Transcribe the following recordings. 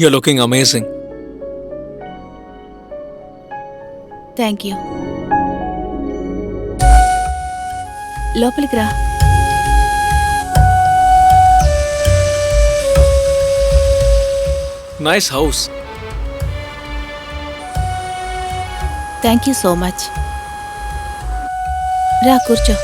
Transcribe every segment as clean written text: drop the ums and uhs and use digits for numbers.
You're looking amazing. Thank you. లోపలికి రా. Nice house. Thank you so much. రా కూర్చో.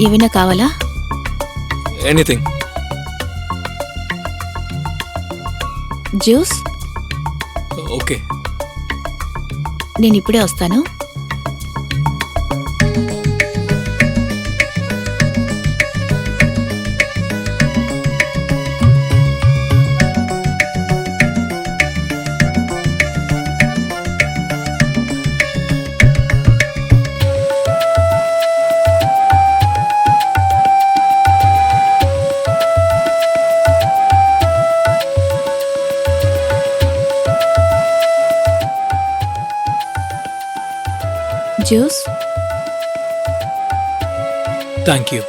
ఏమైనా కావాలా? Anything. జ్యూస్? Okay. నేను ఇప్పుడే వస్తాను. జ్యూస్? Thank you.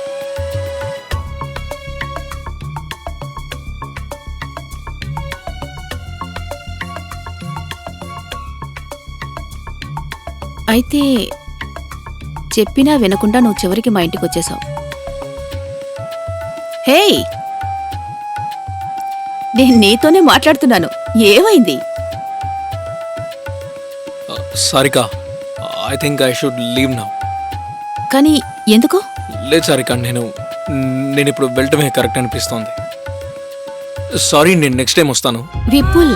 అయితే చెప్పినా వినకుండా నువ్వు చివరికి మా ఇంటికి వచ్చేసావు. హేయ్, నేను నీతోనే మాట్లాడుతున్నాను. ఏమైంది? Sarika, I think I should leave now. కానీ ఎందుకు? లేదు సారిక, నేను ఇప్పుడు వెళ్ళటమే కరెక్ట్ అనిపిస్తోంది. సారీ, నేను నెక్స్ట్ టైం వస్తాను. విపుల్,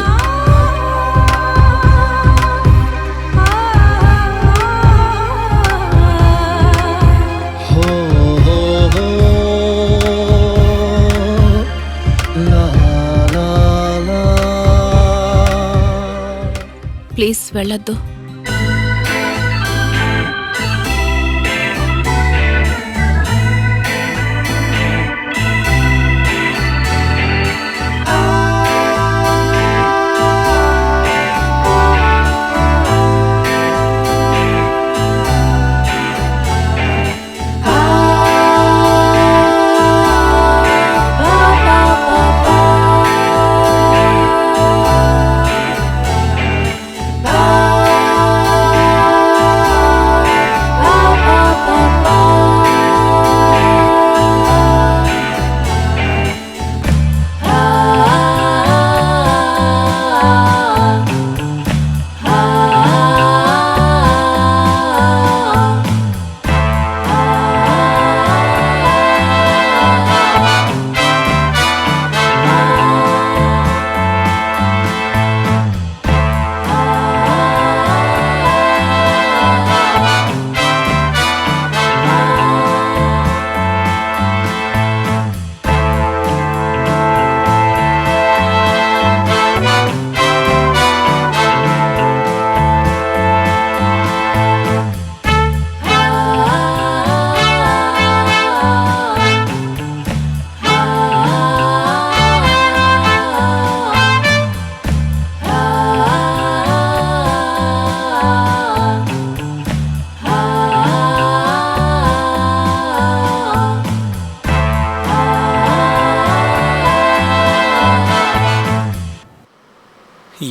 ప్లీజ్ వెళ్ళొద్దు.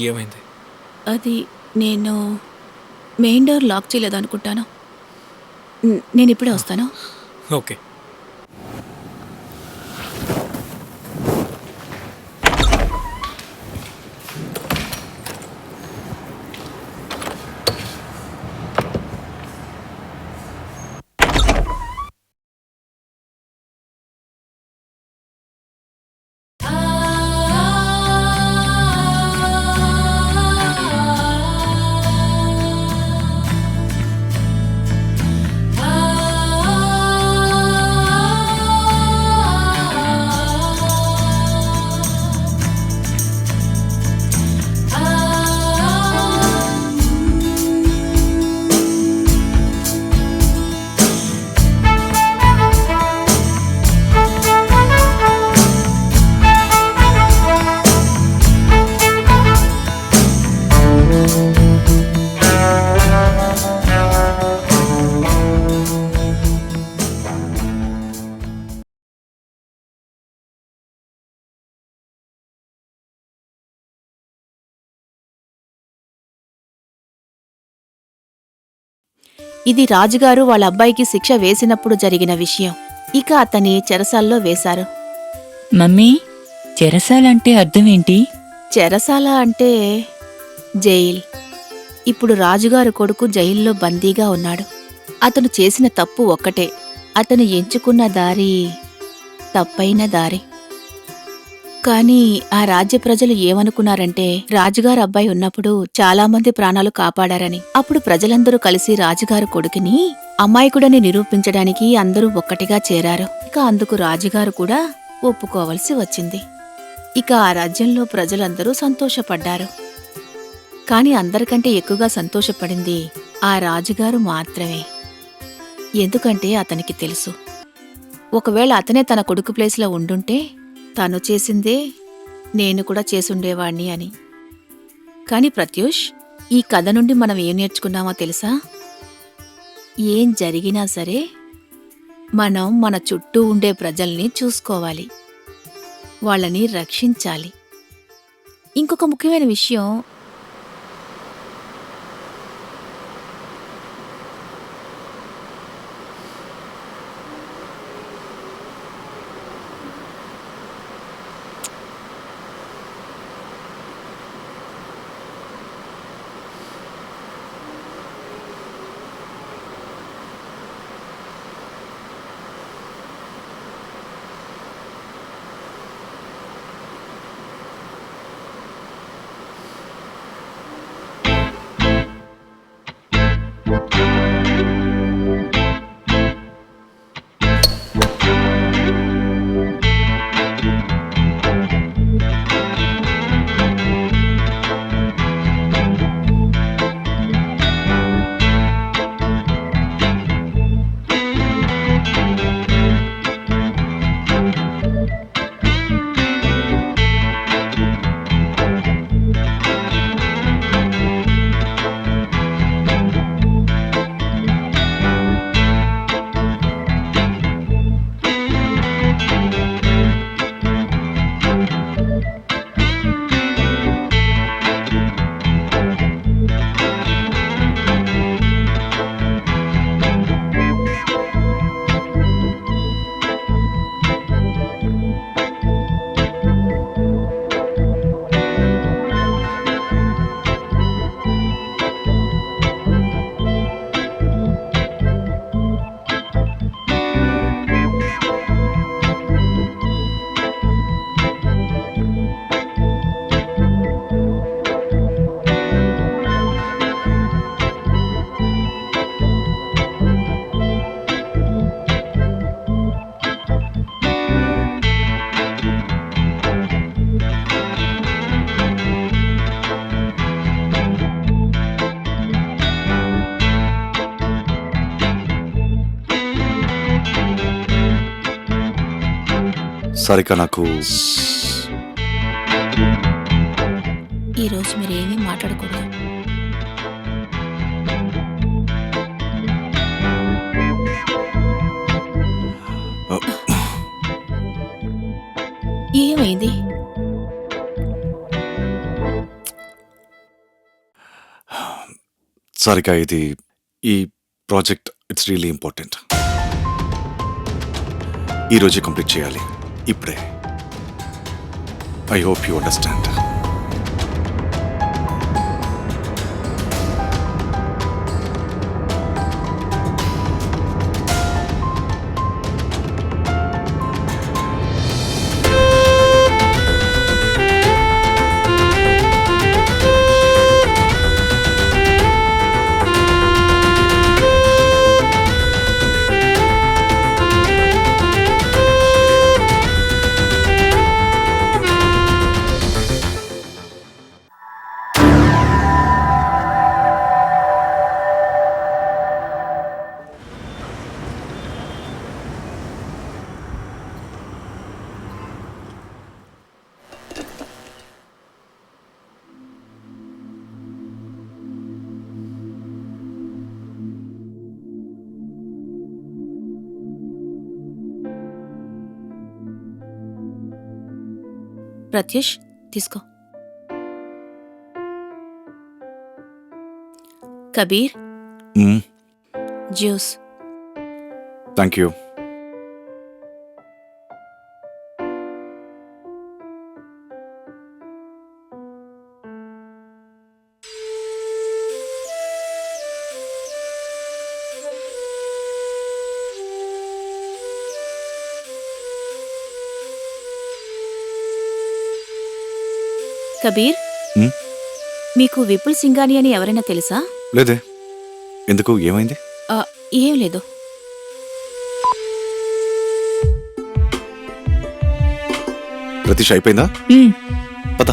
ఏమైంది? అది నేను మెయిన్ డోర్ లాక్ చేయలేదనుకుంటాను. నేను ఇప్పుడే వస్తాను. ఓకే. ఇది రాజుగారు వాళ్ళ అబ్బాయికి శిక్ష వేసినప్పుడు జరిగిన విషయం. ఇక అతని చెరసాల్లో వేశారు. మమ్మీ, చెరసాలంటే అర్థమేంటి? చెరసాల అంటే జైల్. ఇప్పుడు రాజుగారు కొడుకు జైల్లో బందీగా ఉన్నాడు. అతను చేసిన తప్పు ఒక్కటే. అతను ఎంచుకున్న దారి తప్పైన దారి. కాని ఆ రాజ్య ప్రజలు ఏమనుకున్నారంటే రాజుగారు అబ్బాయి ఉన్నప్పుడు చాలామంది ప్రాణాలు కాపాడారని. అప్పుడు ప్రజలందరూ కలిసి రాజుగారు కొడుకుని అమాయకుడని నిరూపించడానికి అందరూ ఒక్కటిగా చేరారు. ఇక అందుకు రాజుగారు కూడా ఒప్పుకోవలసి వచ్చింది. ఇక ఆ రాజ్యంలో ప్రజలందరూ సంతోషపడ్డారు. కాని అందరికంటే ఎక్కువగా సంతోషపడింది ఆ రాజుగారు మాత్రమే. ఎందుకంటే అతనికి తెలుసు, ఒకవేళ అతనే తన కొడుకు ప్లేస్లో ఉండుంటే తను చేసిందే నేను కూడా చేసుండేవాణ్ణి అని. కాని ప్రత్యూష్, ఈ కథ నుండి మనం ఏం నేర్చుకున్నామో తెలుసా? ఏం జరిగినా సరే మనం మన చుట్టూ ఉండే ప్రజల్ని చూసుకోవాలి, వాళ్ళని రక్షించాలి. ఇంకొక ముఖ్యమైన విషయం, సారిక, నాకు ఈరోజు మీరేమీ మాట్లాడకూడదు. ఏమైంది? సారిక, ఈ ప్రాజెక్ట్ ఇట్స్ రియలీ ఇంపార్టెంట్. ఈరోజే కంప్లీట్ చేయాలి, ఇప్పుడే. I hope you understand. Pratyush, తీసుకో. కబీర్, మ్మ్. జ్యూస్. Thank you. కబీర్, హ్మ్? మీకు విపుల్ సింఘాని అని ఎవరైనా తెలుసా? లేదే, ఎందుకు, ఏమైంది? ఆ, ఏం లేదు. ప్రతీష్ అయిపోయిందా? మ్మ్. పద.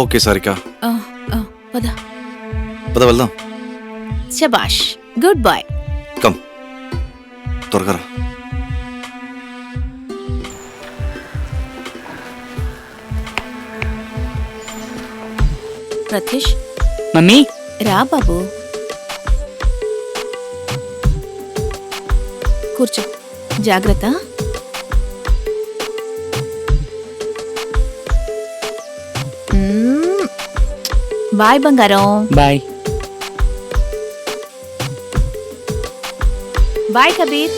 ఓకే సారిక, ఆ, ఆ, పద. పద వెళ్దాం. శబాష్, గుడ్ బాయ్. కమ్, త్వరగా రా. ప్రత్యూష్, మమ్మీ రా బాబు, కూర్చో. జాగ్రత్త. బాయ్ బంగారం. Bye. Bye Kabir.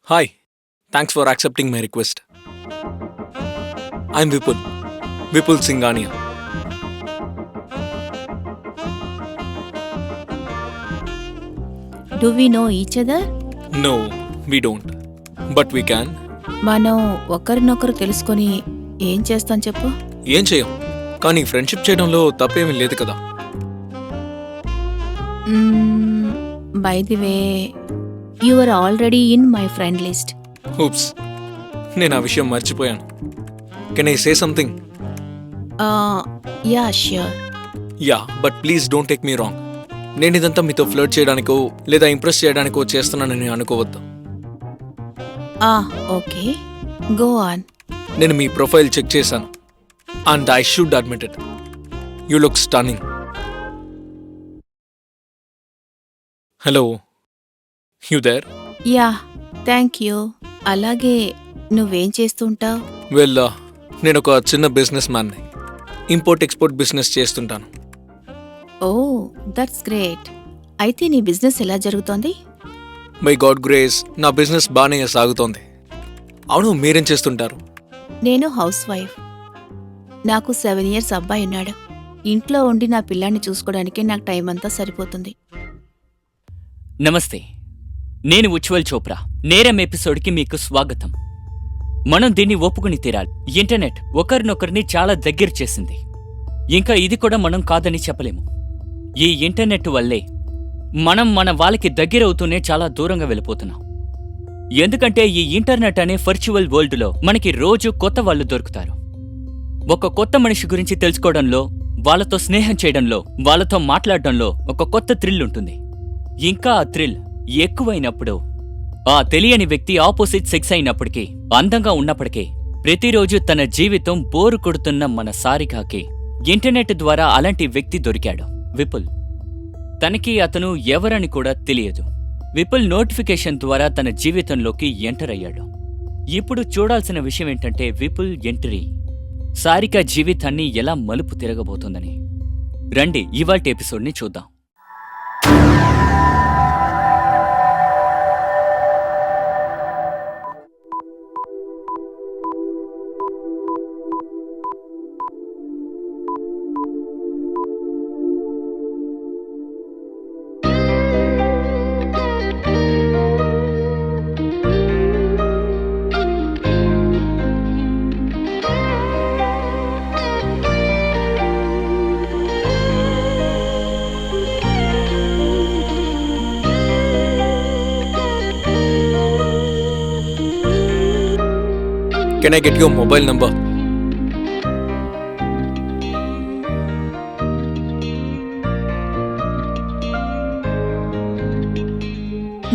Hi, thanks for accepting my request. I'm Vipul Singhania. Do we know each other? No, we don't. But we can. మనం ఒకరినొకరు తెలుసుకొని ఏం చేస్తాం చెప్పు? ఏం చేయం, కానీ ఫ్రెండ్షిప్ చేయడంలో తప్పేమీ లేదు కదా. By the way, you are already in my friend list. Whoops, నేను ఆ విషయం మర్చిపోయాను. Can I say something? Yeah sure. Yeah, but please don't take me wrong. నేను ఇదంతా మీతో ఫ్లర్ట్ చేయడానికో లేదా ఇంప్రెస్ చేయడానికో చేస్తున్నానని అనుకోవద్దు. Okay, go on. నేను మీ ప్రొఫైల్ చెక్ చేశాను and I should admit it, you look stunning. Hello, you there? Yeah, thank you. అలాగే నువ్వేం చేస్తుంటావు? వెల్, నేను ఒక చిన్న బిజినెస్ మ్యాన్ని. ఇంపోర్ట్ ఎక్స్పోర్ట్ బిజినెస్ చేస్తుంటాను. Oh, that's great. అయితే నీ బిజినెస్ ఎలా జరుగుతోంది? బై గాడ్ గ్రేస్ నా బిజినెస్ బాగానే సాగుతోంది. అవును, మీరేం చేస్తుంటారు? నేను హౌస్ వైఫ్. నాకు 7 years అబ్బాయి ఉన్నాడు. ఇంట్లో ఉండి నా పిల్లాన్ని చూసుకోవడానికే నాకు టైం అంతా సరిపోతుంది. నమస్తే, నేను ఉజ్వల్ చోప్రా. నేరం ఎపిసోడ్కి మీకు స్వాగతం. మనం దీన్ని ఒప్పుకుని తీరాలి. ఇంటర్నెట్ ఒకరినొకరిని చాలా దగ్గర చేసింది. ఇంకా ఇది కూడా మనం కాదని చెప్పలేము. ఈ ఇంటర్నెట్ వల్లే మనం మన వాళ్ళకి దగ్గరవుతూనే చాలా దూరంగా వెళ్ళిపోతున్నాం. ఎందుకంటే ఈ ఇంటర్నెట్ అనే వర్చువల్ వరల్డ్లో మనకి రోజు కొత్త వాళ్ళు దొరుకుతారు. ఒక కొత్త మనిషి గురించి తెలుసుకోవడంలో, వాళ్ళతో స్నేహం చేయడంలో, వాళ్ళతో మాట్లాడడంలో ఒక కొత్త థ్రిల్ ఉంటుంది. ఇంకా ఆ థ్రిల్ ఎక్కువైనప్పుడు, ఆ తెలియని వ్యక్తి ఆపోజిట్ సెక్స్ అయినప్పటికీ, అందంగా ఉన్నప్పటికీ, ప్రతిరోజు తన జీవితం బోరు కొడుతున్న మన సారికాకి ఇంటర్నెట్ ద్వారా అలాంటి వ్యక్తి దొరికాడు, విపుల్. తనకి అతను ఎవరని కూడా తెలియదు. విపుల్ నోటిఫికేషన్ ద్వారా తన జీవితంలోకి ఎంటర్ అయ్యాడు. ఇప్పుడు చూడాల్సిన విషయం ఏంటంటే విపుల్ ఎంట్రీ సారిక జీవితాన్ని ఎలా మలుపు తిరగబోతుందని. రండి ఇవాల్టి ఎపిసోడ్ని చూద్దాం. Can I get your mobile number?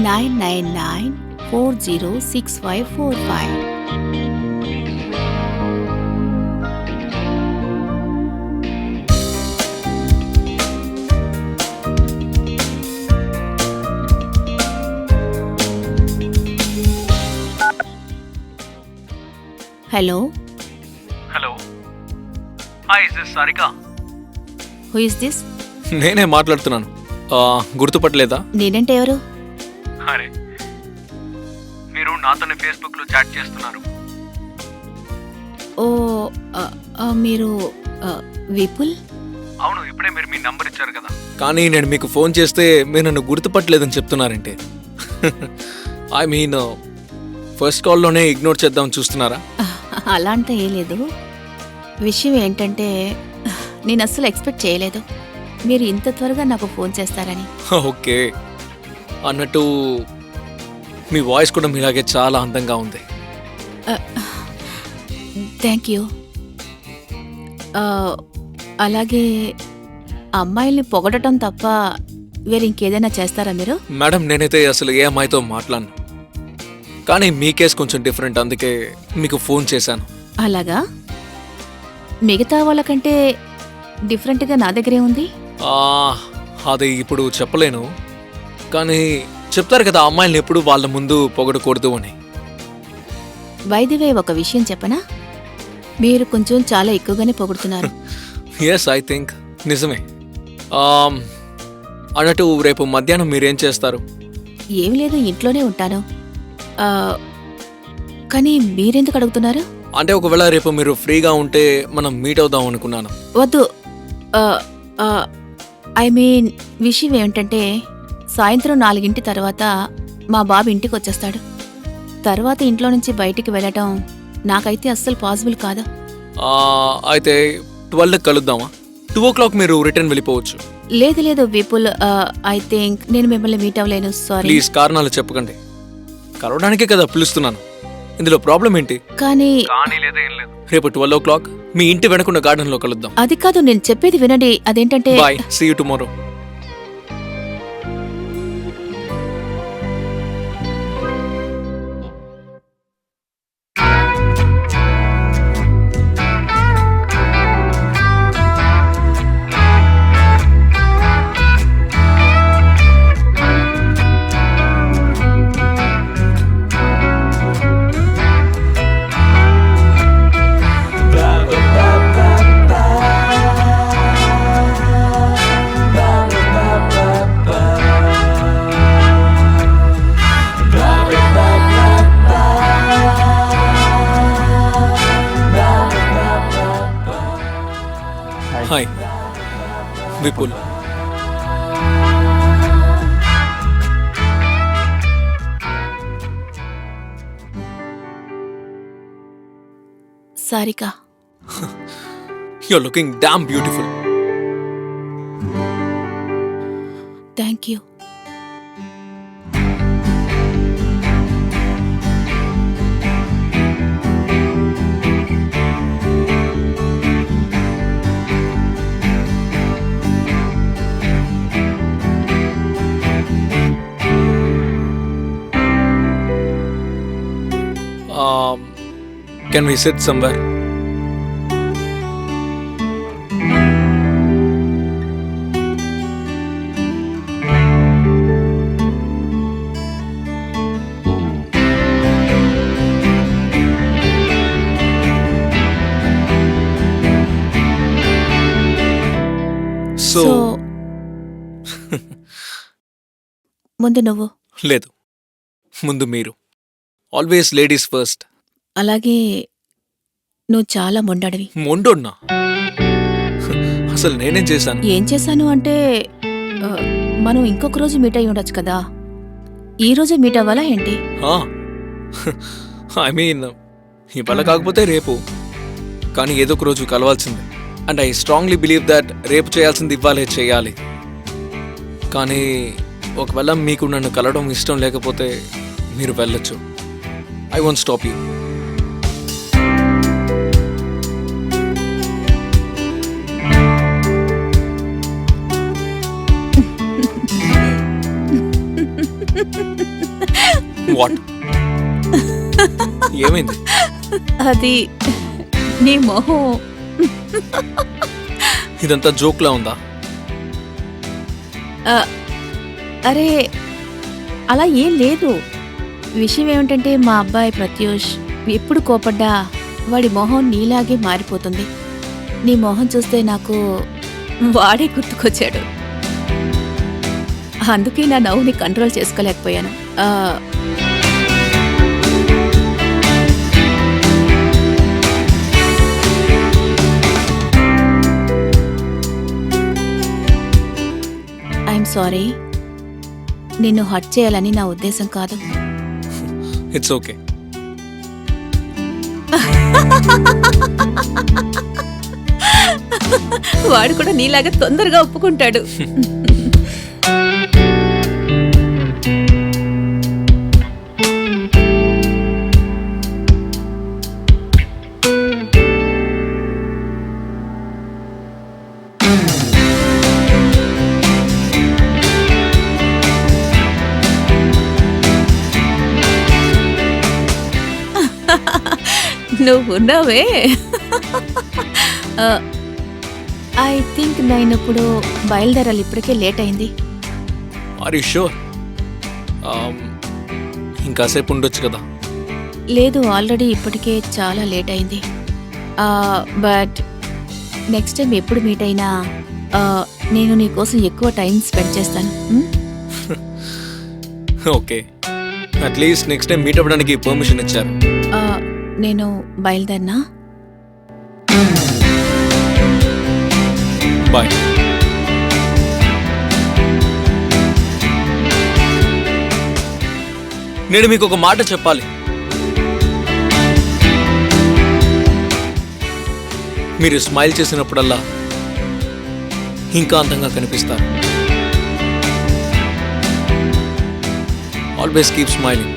9994065545. Hello, hello, hi, is this Sarika? Who is this? నేనే మాట్లాడుతున్నాను. గుర్తుపట్టలేదా? నేనంటే ఎవరు? అరే, మీరు నాతోనే ఫేస్బుక్లో చాట్ చేస్తున్నారు. ఓ, మీరు విపుల్? అవును, ఇప్పుడే మీరు మీ నంబర్ ఇచ్చారు కదా. కానీ నేను మీకు ఫోన్ చేస్తే మీరు నన్ను గుర్తుపట్టలేదని చెప్తున్నారంటే ఐ మీన్ ఫస్ట్ కాల్లోనే ఇగ్నోర్ చేద్దామని చూస్తున్నారా? అలా అంటే ఏం లేదు. విషయం ఏంటంటే నేను అస్సలు ఎక్స్పెక్ట్ చేయలేదు మీరు ఇంత త్వరగా నాకు ఫోన్ చేస్తారని. ఓకే, అన్నట్టు మీ వాయిస్ కూడా మీలాగే చాలా అందంగా ఉంది. Thank you. అలాగే అమ్మాయిల్ని పొగడటం తప్ప వేరే ఇంకేదైనా చేస్తారా మీరు? మేడం, నేనైతే అసలు ఏ అమ్మాయితో మాట్లాడను, కానీ మీ కేసు కొంచెం డిఫరెంట్, అందుకే మీకు ఫోన్ చేశాను. అలాగా? మిగతా వాళ్ళకంటే డిఫరెంట్గా నా దగ్గరే ఉంది. అది ఇప్పుడు చెప్పలేను, కానీ చెప్తారు కదా అమ్మాయిల్ని ఎప్పుడు వాళ్ళ ముందు పొగడకూడదు అని. బై ది వే, ఒక విషయం చెప్పనా? మీరు కొంచెం చాలా ఎక్కువగానే పొగుడుతున్నారు. ఎస్, ఐ థింక్ నిజమే. అన్నట్టు రేపు మధ్యాహ్నం మీరేం చేస్తారు? ఏం లేదు, ఇంట్లోనే ఉంటాను. కానీ మీరెందుకు అడుగుతున్నారు? అంటే ఒకవేళ రేపు మీరు ఫ్రీగా ఉంటే మనం మీట్ అవుదాం అనుకున్నాను. వద్దు. ఐ మీన్ విషయం ఏమిటంటే సాయంత్రం 4 తర్వాత మా బాబు ఇంటికి వచ్చేస్తాడు. తర్వాత ఇంట్లో నుంచి బయటికి వెళ్ళటం నాకైతే అస్సలు పాసిబుల్ కాదు. అయితే 12 కలుద్దామా? 2 o'clock మీరు రిటర్న్ వెళ్ళిపోవచ్చు. లేదు లేదు విపుల్, ఐ థింక్ నేను మిమ్మల్ని మీట్ అవ్వలేను. సారీ. ప్లీజ్ కారణాలు చెప్పకండి, కలవడానికే కదా పిలుస్తున్నాను. ఇందులో ప్రాబ్లం ఏంటి? కానీ రేపు 12 o'clock మీ ఇంటి వెనకున్న గార్డెన్ లో కలుద్దాం. అది కాదు, నేను చెప్పేది వినండి. అదేంటంటే bye, see you tomorrow. Hi Vipul. Sarika, You're looking damn beautiful. Thank you. Can we sit somewhere? So, ముందు నువ్వు. లేదు, ముందు మీరు. Always ladies first. అలాగే నువ్వు చాలా మొండడివి. మొండోన్నా? అసలు నేనేం చేశాను? ఏం చేశాను అంటే మనం ఇంకొక రోజు మీట్ అయి ఉండొచ్చు కదా. ఈ రోజే మీట్ అవ్వాలా ఏంటి? ఐ మీన్ ఇవాళ కాకపోతే రేపు, కానీ ఏదో ఒక రోజు కలవాల్సిందే. And I strongly believe that రేపు చేయాల్సింది ఇవ్వాలే చేయాలి. కానీ ఒకవేళ మీకు నన్ను కలవడం ఇష్టం లేకపోతే మీరు వెళ్ళొచ్చు. I won't stop you. What? ఏమైంది? అది నీ మొహం. ఇదంతా జోక్లా ఉందా? అరే అలా ఏం లేదు. విషయం ఏమిటంటే మా అబ్బాయి ప్రత్యూష్ ఎప్పుడు కోపడ్డా వాడి మొహం నీలాగే మారిపోతుంది. నీ మొహం చూస్తే నాకు వాడే గుర్తుకొచ్చాడు. అందుకే నా నవ్వుని కంట్రోల్ చేసుకోలేకపోయాను. I'm sorry. నిన్ను హర్ట్ చేయాలని నా ఉద్దేశం కాదు. It's okay. వాడు కూడా నీలాగా తొందరగా ఒప్పుకుంటాడు. నువ్వు ఉన్నావే. ఐ థింక్ నేను ఇప్పుడు బయలుదేరాలి. ఇప్పటికే లేట్ అయింది. Are you sure? ఇంకాసేపు ఉండొచ్చు కదా. లేదు, ఆల్రెడీ ఇప్పటికే చాలా లేట్ అయింది. బట్ నెక్స్ట్ టైం ఎప్పుడు మీట్ అయినా నేను నీ కోసం ఎక్కువ టైం స్పెండ్ చేస్తాను. Okay, at least next time meet అవ్వడానికి పర్మిషన్ ఇచ్చారు. నేను బయలుదేరినా? బాయ్. నేను మీకు ఒక మాట చెప్పాలి. మీరు స్మైల్ చేసినప్పుడల్లా ఇంకా అందంగా కనిపిస్తారు. Always keep smiling.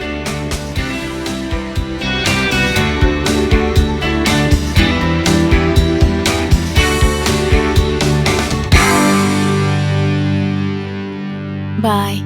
బాయ్.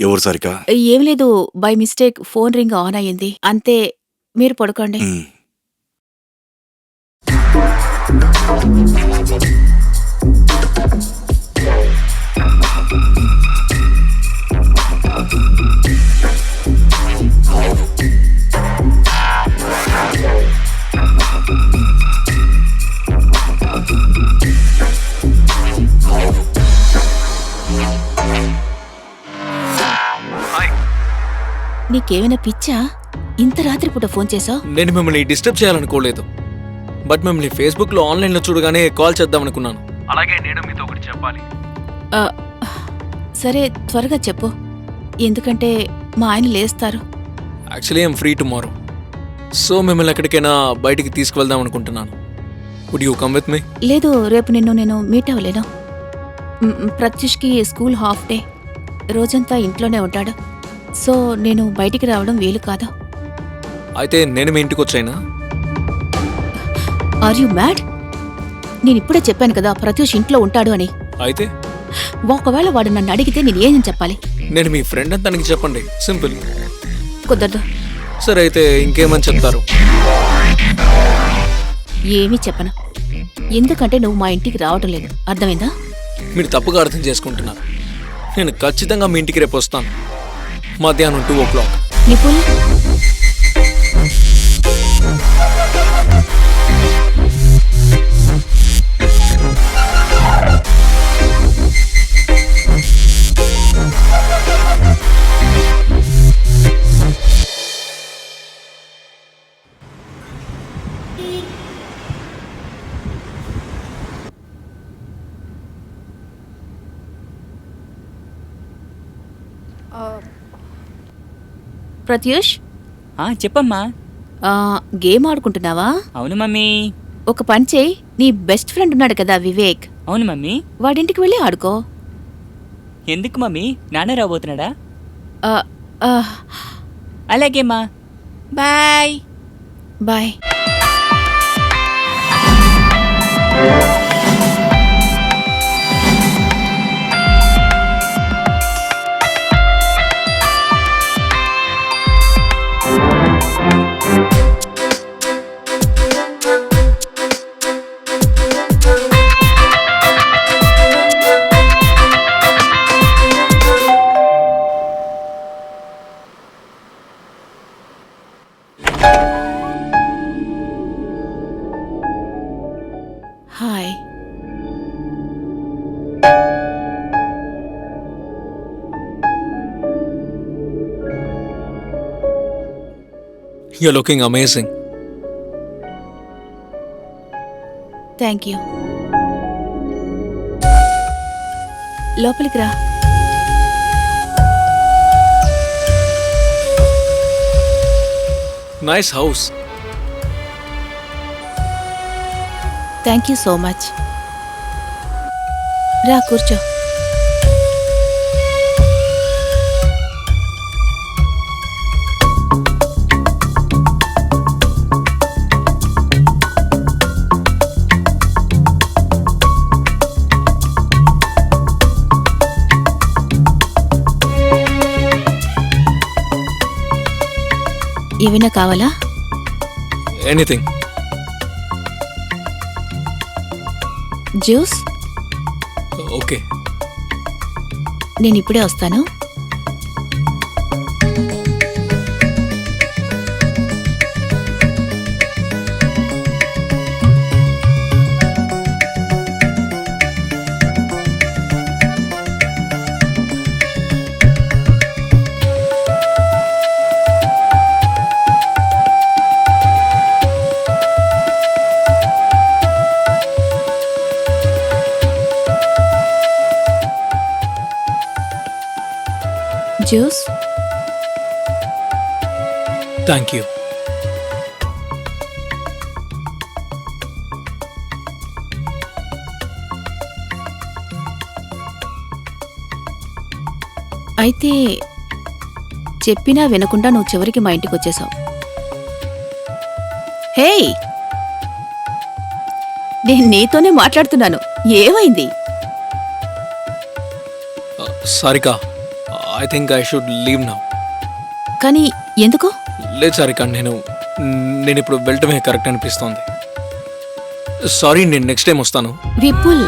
ఎవరు సారిక? ఏం లేదు, by mistake phone ring on అయ్యింది అంతే. మీరు పడుకోండి. నీకేమైనా పిచ్చా? ఇంత రాత్రిపూట ఫోన్ చేసావు? నేను మిమ్మల్ని డిస్టర్బ్ చేయాలనుకోలేదు, బట్ మిమ్మల్ని ఫేస్బుక్ లో ఆన్లైన్ లో చూడగానే కాల్ చేద్దాం అనుకున్నాను. అలాగే నేను మీతో ఒకటి చెప్పాలి. సరే త్వరగా చెప్పు, ఎందుకంటే మా ఆయన లేస్తారు. Actually I'm free tomorrow, so మిమ్మల్ని ఎక్కడికైనా బయటికి తీసుకువెళ్దాం అనుకుంటున్నాను. Would you come with me? లేదు, రేపు నేను మీట్ అవ్వలేను. ప్రత్యూష్కి స్కూల్ హాఫ్ డే, రోజంతా ఇంట్లోనే ఉంటాడు. సో నేను బయటికి రావడం వీలు కాదు. అయితే నేను మీ ఇంటికి వచ్చాయినా? Are you mad? నేను ఇప్పుడే చెప్పాను కదా ప్రత్యూష్ ఇంట్లో ఉంటాడు అని. అయితే ఒకవేళ వాడు నన్ను అడిగితే నేను ఏం చెప్పాలి? నేను మీ ఫ్రెండ్ అని తనకి చెప్పండి, సింపుల్. కుదరదు. సరే అయితే ఇంకేమని చెప్తారు? ఏమీ చెప్పను, ఎందుకంటే నువ్వు మా ఇంటికి రావటం లేదు, అర్థమైందా? మీరు తప్పుగా అర్థం చేసుకుంటున్నారు. నేను ఖచ్చితంగా మీ ఇంటికి రేపు వస్తాను, మధ్యాహ్నం 2 o'clock. నిపుల్, ప్రత్యూష్, చెప్పమ్మా. గేమ్ ఆడుకుంటున్నావా? అవును మమ్మీ. ఒక పని చేయి, నీ బెస్ట్ ఫ్రెండ్ ఉన్నాడు కదా వివేక్, అవును మమ్మీ. వాడింటికి వెళ్ళి ఆడుకో. ఎందుకు మమ్మీ, నాన్న రాబోతున్నాడా? ఆ, ఆ, అలాగేమ్మా, bye. Bye. Hi. You're looking amazing. Thank you. లోపలికి రా. Nice house. Thank you so much. రా కూర్చో. ఏమైనా కావాలా? Anything. జ్యూస్? Okay. నేను ఇప్పుడే వస్తాను. జ్యూస్? Thank you. అయితే చెప్పినా వినకుండా నువ్వు చివరికి మా ఇంటికి వచ్చేసావు. హేయ్, నేను నీతోనే మాట్లాడుతున్నాను, ఏమైంది? Sarika, I think I should leave now. కానీ ఎందుకు? లేదు సారిక, నేను ఇప్పుడు వెళ్ళటమే కరెక్ట్ అనిపిస్తోంది. సారీ, నేను నెక్స్ట్ టైం వస్తాను. విపుల్,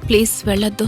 ప్లీజ్ వెళ్ళొద్దు.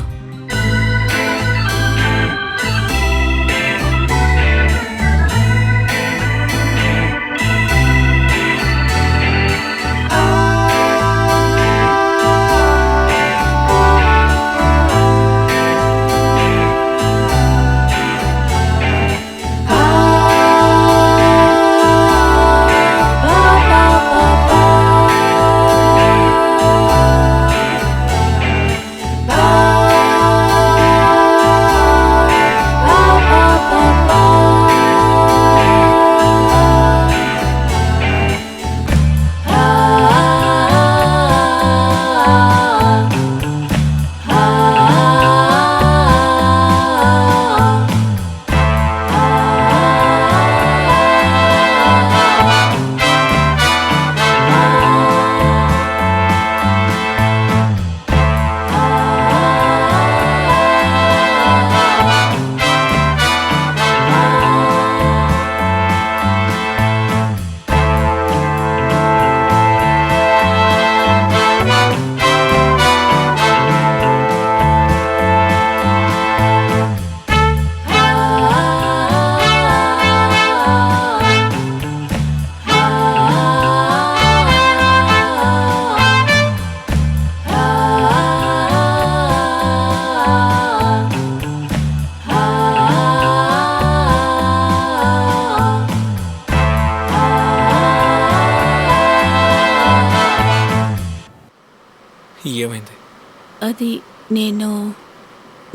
అది నేను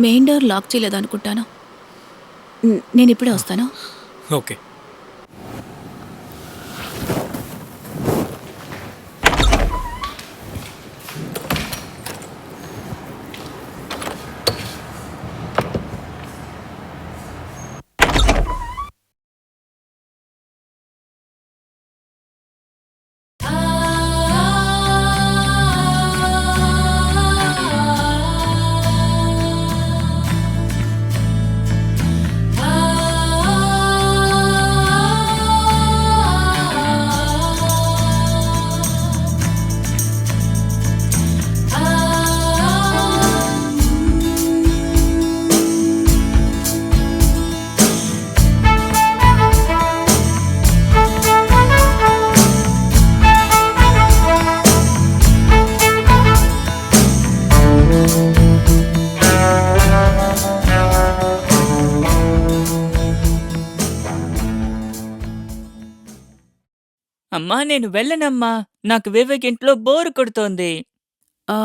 మెయిన్ డోర్ లాక్ చేయలేదు అనుకుంటాను. నేను ఇప్పుడే వస్తాను. ఓకే. అమ్మా నేను వెళ్ళనమ్మా, నాకు వివేక్ ఇంట్లో బోరు కొడుతోంది. ఆ,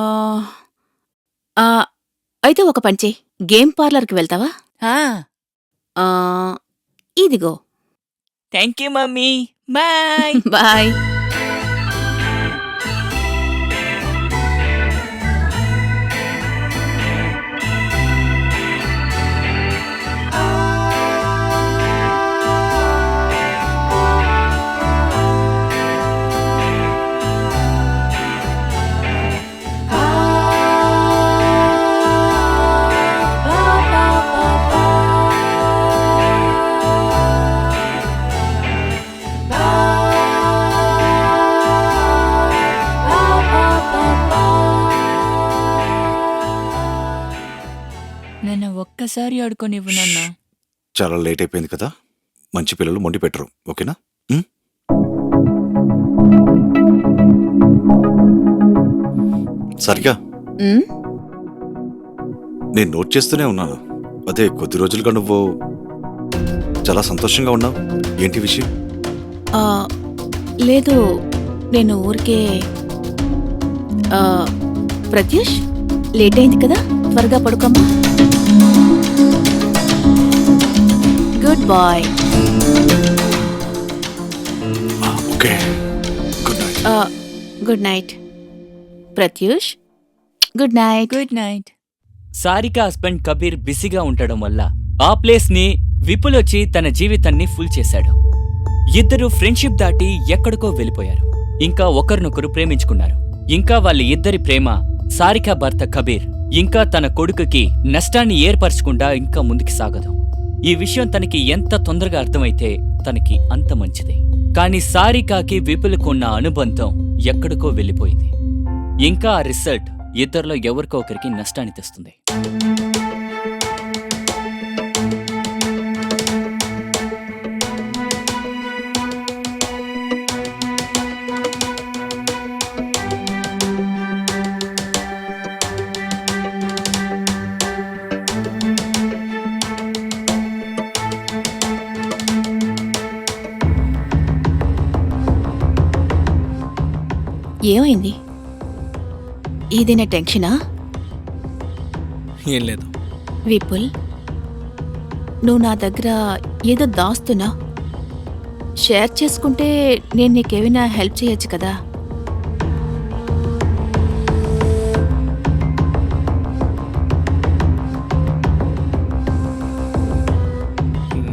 ఆ, అయితే ఒక పని చెయ్యి, గేమ్ పార్లర్కి వెళ్తావా? ఆ, ఇదిగో. Thank you mummy, bye. Bye. నన్ను ఒక్కసారి ఆడుకోనివ్వు నాన్న. చాలా లేట్ అయిపోయింది కదా, మంచి పిల్లలు మొండి పెట్టరు, ఓకేనా? ఉమ్? సరిగా ఉమ్, నేను నోట్ చేస్తూనే ఉన్నాను. అదే కొద్ది రోజులుగా నువ్వు చాలా సంతోషంగా ఉన్నావు. ఏంటి విషయం? ఆ, లేదు, నేను ఊరికే. ఆ, ప్రత్యూష్, లేట్ అయింది కదా, త్వరగా పడుకోమ్మా. Good boy. Okay, good night. Good night. Pratyush, good night. Good night. Sarika husband Kabir బిజీగా ఉండడం వల్ల ఆ ప్లేస్ ని విపుల్ వచ్చి తన జీవితాన్ని ఫుల్ చేశాడు. ఇద్దరు ఫ్రెండ్షిప్ దాటి ఎక్కడికో వెళ్ళిపోయారు. ఇంకా ఒకరినొకరు ప్రేమించుకున్నారు. ఇంకా వాళ్ళ ఇద్దరి ప్రేమ సారిక భర్త కబీర్ ఇంకా తన కొడుకుకి నష్టాన్ని ఏర్పరచకుండా ఇంకా ముందుకు సాగదు. ఈ విషయం తనకి ఎంత తొందరగా అర్థమైతే తనకి అంత మంచిది. కాని సారికాకి విపుల్కు ఉన్న అనుబంధం ఎక్కడికో వెళ్ళిపోయింది. ఇంకా ఆ రిజల్ట్ ఇద్దరిలో ఎవరికో ఒకరికి నష్టాన్ని తెస్తుంది. ఏమైంది? ఇది నా టెన్షనా? ఏం లేదు. విపుల్, నువ్వు నా దగ్గర ఏదో దాస్తున్నా. షేర్ చేసుకుంటే నేను నీకేమైనా హెల్ప్ చేయొచ్చు కదా.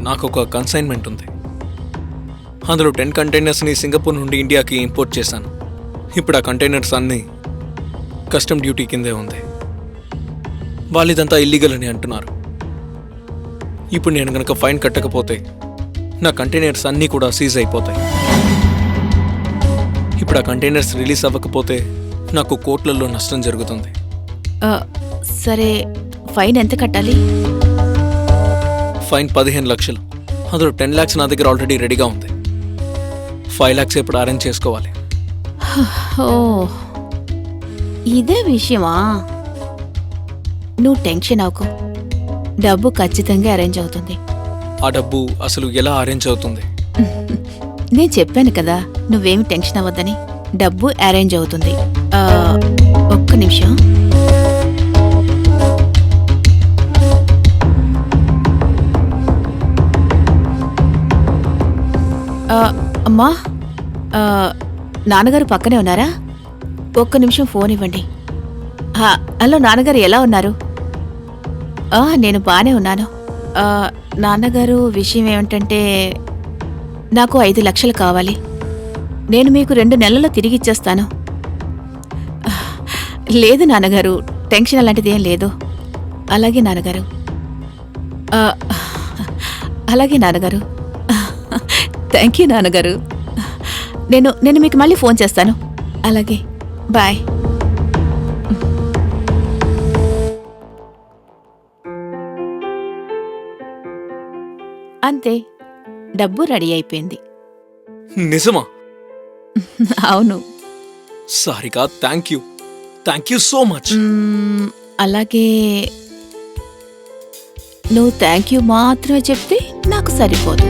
నాకు ఒక కన్సైన్మెంట్ ఉంది. అందులో 10 కంటైనర్స్ని సింగపూర్ నుండి ఇండియాకి ఇంపోర్ట్ చేశాను. ఇప్పుడు ఆ కంటైనర్స్ అన్నీ కస్టమ్ డ్యూటీ కిందే ఉంది. వాళ్ళిదంతా ఇల్లీగల్ అని అంటున్నారు. ఇప్పుడు నేను కనుక ఫైన్ కట్టకపోతే నా కంటైనర్స్ అన్నీ కూడా సీజ్ అయిపోతాయి. ఇప్పుడు ఆ కంటైనర్స్ రిలీజ్ అవ్వకపోతే నాకు కోట్లలో నష్టం జరుగుతుంది. సరే, ఫైన్ ఎంత కట్టాలి? ఫైన్ 15 లక్షలు. అందులో 10 lakhs నా దగ్గర ఆల్రెడీ రెడీగా ఉంది. 5 lakhs ఇప్పుడు అరేంజ్ చేసుకోవాలి. ఓ, ఇదే విషయమా? నువ్వు టెన్షన్ అవ్వకు, డబ్బు ఖచ్చితంగా అరేంజ్ అవుతుంది. ఆ డబ్బు అసలు ఎలా అరేంజ్ అవుతుంది? నేను చెప్పాను కదా, నువ్వేమి టెన్షన్ అవ్వద్దని. డబ్బు అరేంజ్ అవుతుంది. ఒక్క నిమిషం. అమ్మా, ఆ, నాన్నగారు పక్కనే ఉన్నారా? ఒక్క నిమిషం ఫోన్ ఇవ్వండి. హలో నాన్నగారు, ఎలా ఉన్నారు? నేను బానే ఉన్నాను. నాన్నగారు, విషయం ఏమిటంటే నాకు 5 లక్షలు కావాలి. నేను మీకు 2 నెలల్లో తిరిగిచ్చేస్తాను. లేదు నాన్నగారు, టెన్షన్ అలాంటిది ఏం లేదు. అలాగే నాన్నగారు. ఆ, అలాగే నాన్నగారు. థ్యాంక్ యూ నాన్నగారు. నేను నేను మీకు మళ్ళీ ఫోన్ చేస్తాను. అలాగే, బాయ్. అంతే, డబ్బు రెడీ అయిపోయింది. నిజమా? అవును. Sarika, thank you so much. అలాగే, నువ్వు థ్యాంక్ యూ మాత్రమే చెప్తే నాకు సరిపోదు.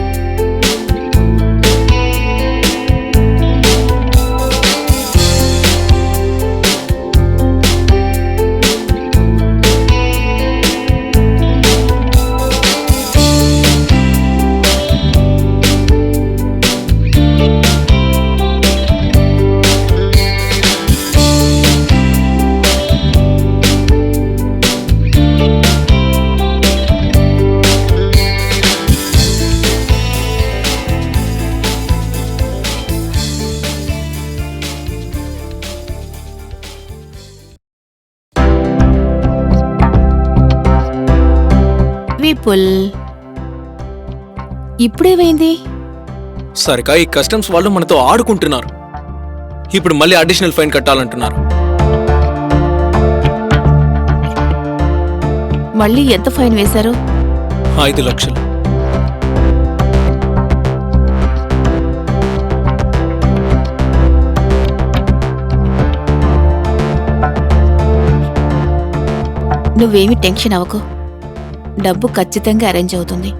విపుల్, ఇప్పుడేమైంది? సారికా, ఈ కస్టమ్స్ వాళ్ళు మనతో ఆడుకుంటున్నారు. ఇప్పుడు మళ్ళీ అడిషనల్ ఫైన్ కట్టాలంటున్నారు. మళ్ళీ ఎంత ఫైన్ వేశారు? 5 లక్షలు. నువ్వేమి టెన్షన్ అవ్వకు, డబ్బు ఖచ్చితంగా అరేంజ్ అవుతుంది.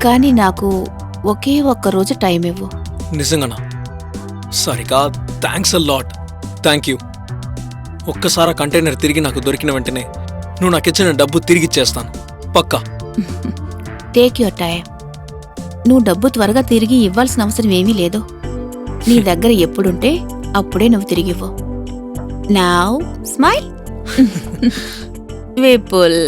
కానీ నాకు ఒకే ఒక్క రోజు టైం ఇవ్వు. నిజంగానా? Sarika, thanks a lot. Thank you. ఒక్కసారి ఆ కంటైనర్ తిరిగి నాకు దొరికిన వెంటనే నువ్వు నాకు ఇచ్చిన డబ్బు తిరిగిచ్చేస్తాను, పక్కా. Take your time. నువ్వు డబ్బు త్వరగా తిరిగి ఇవ్వాల్సిన అవసరం ఏమీ లేదు. నీ దగ్గర ఎప్పుడుంటే అప్పుడే నువ్వు తిరిగివ్వు. Now smile. విపుల్.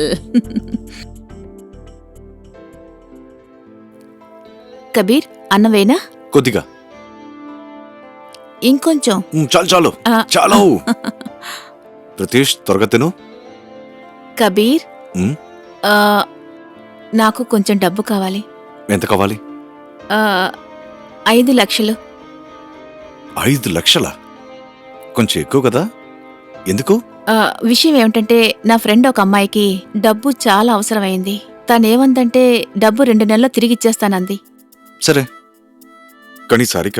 కబీర్, అన్నవేనా? కొద్దిగా. ఇంకొంచెం. చాలు చాలు ఆ. చాలు. ప్రతీష్, త్వరగా తిను. కబీర్, ఉమ్, నాకు కొంచెం డబ్బు కావాలి. ఎంత కావాలి? 5 లక్షలు. 5 లక్షలా? కొంచెం ఎక్కువ కదా, ఎందుకు? విషయం ఏమిటంటే, నా ఫ్రెండ్ ఒక అమ్మాయికి డబ్బు చాలా అవసరమైంది. తనేమందంటే డబ్బు 2 నెలల్లో తిరిగిచ్చేస్తానంది. సరే, కానీ సారిక,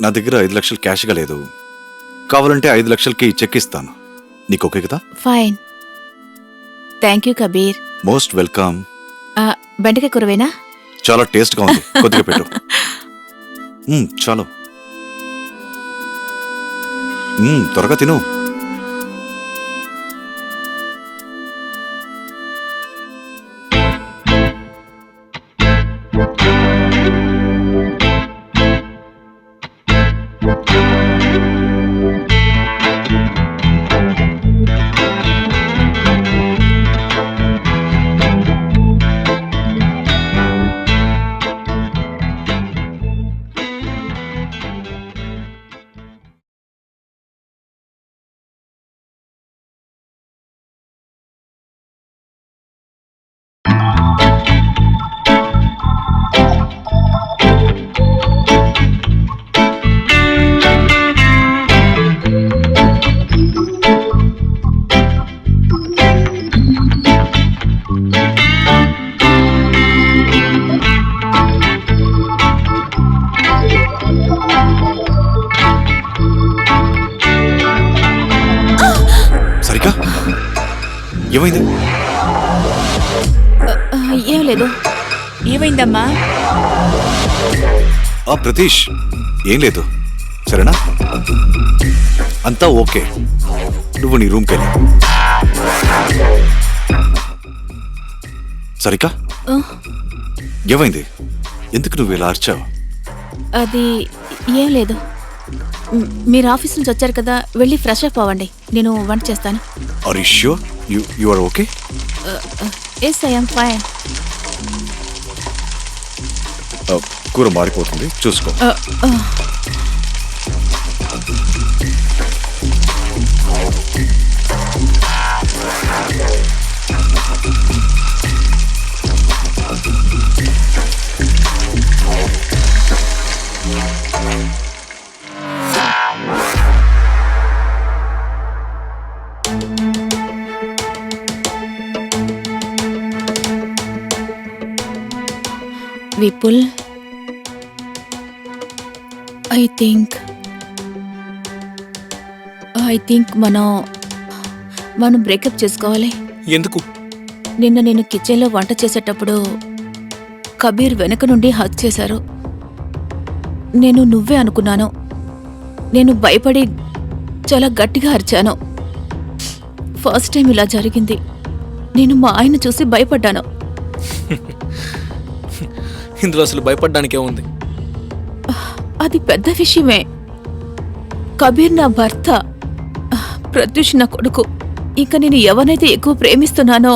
నా దగ్గర 5 లక్షలు క్యాష్గా లేదు. కావాలంటే 5 లక్షలకి చెక్ ఇస్తాను. నీకు ఓకే కదా? Fine. Thank you Kabir. Most welcome. బెండకాయ కూరవేనా? చాలా టేస్ట్గా ఉంది, కొద్దిగా పెట్టు. చాలు. త్వరగా తిను. ఏమైంది? ఏం లేదు. ఏమైందమ్మా? ప్రతీష్, ఏం లేదు, సరేనా? అంతా ఓకే. నువ్వు నీ రూమ్కి వెళ్ళి. సరికా, ఏమైంది? ఎందుకు నువ్వు ఇలా అరిచావు? అది ఏం లేదు. మీరు ఆఫీస్ నుంచి వచ్చారు కదా, వెళ్ళి ఫ్రెష్ అప్ అవ్వండి, నేను వంట చేస్తాను. Are you sure you are okay? Yes, I am fine. కూర మారిపోతుంది, చూసుకో. విపుల్, ఐ థింక్ మనం బ్రేకప్ చేసుకోవాలి. ఎందుకు? నిన్న నేను కిచెన్లో వంట చేసేటప్పుడు కబీర్ వెనక నుండి హక్ చేశారు. నేను నువ్వే అనుకున్నాను. నేను భయపడి చాలా గట్టిగా అరిచాను. ఫస్ట్ టైం ఇలా జరిగింది. నేను మా ఆయన చూసి భయపడ్డాను. ఇందులో అసలు భయపడ్డానికే ఉంది. అది పెద్ద విషయమే. కబీర్ నా భర్త, ప్రత్యూష్ నా కొడుకు. ఇంకా నేను ఎవరినైతే ఎక్కువ ప్రేమిస్తున్నానో